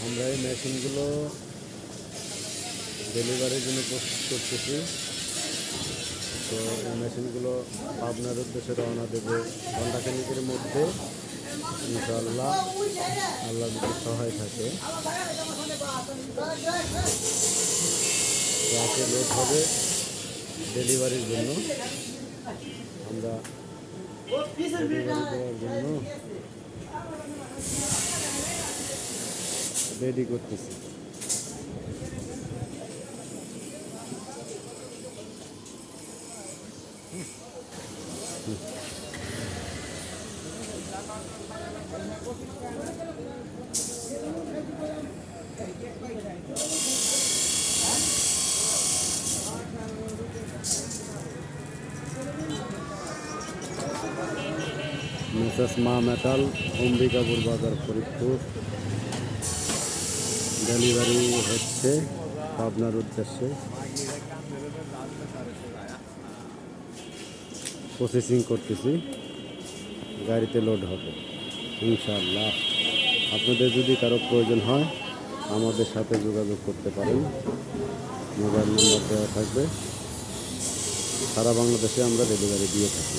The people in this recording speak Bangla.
আমরা এই মেশিনগুলো ডেলিভারির জন্য প্রস্তুত করতেছি। তো এই মেশিনগুলো পাবনার উদ্দেশ্যে রওনা দেবে ঘণ্টাখানিকের মধ্যে ইনশাআল্লাহ, আল্লাহ যদি সহায় থাকে। ট্রাকে লোড হবে ডেলিভারির জন্য। আমরা ডেলিভারি দেওয়ার জন্য রেডি করতেছি। মেসার্স মা মেটাল, অম্বিকাপুর বাজার, ফরিদপুর। ডেলিভারি হচ্ছে পাবনার উদ্দেশ্যে। প্রসেসিং করতেছি, গাড়িতে লোড হবে ইনশাআল্লাহ। আপনাদের যদি কারো প্রয়োজন হয় আমাদের সাথে যোগাযোগ করতে পারেন, মোবাইল নাম্বার দেওয়া থাকবে। সারা বাংলাদেশে আমরা ডেলিভারি দিয়ে থাকি।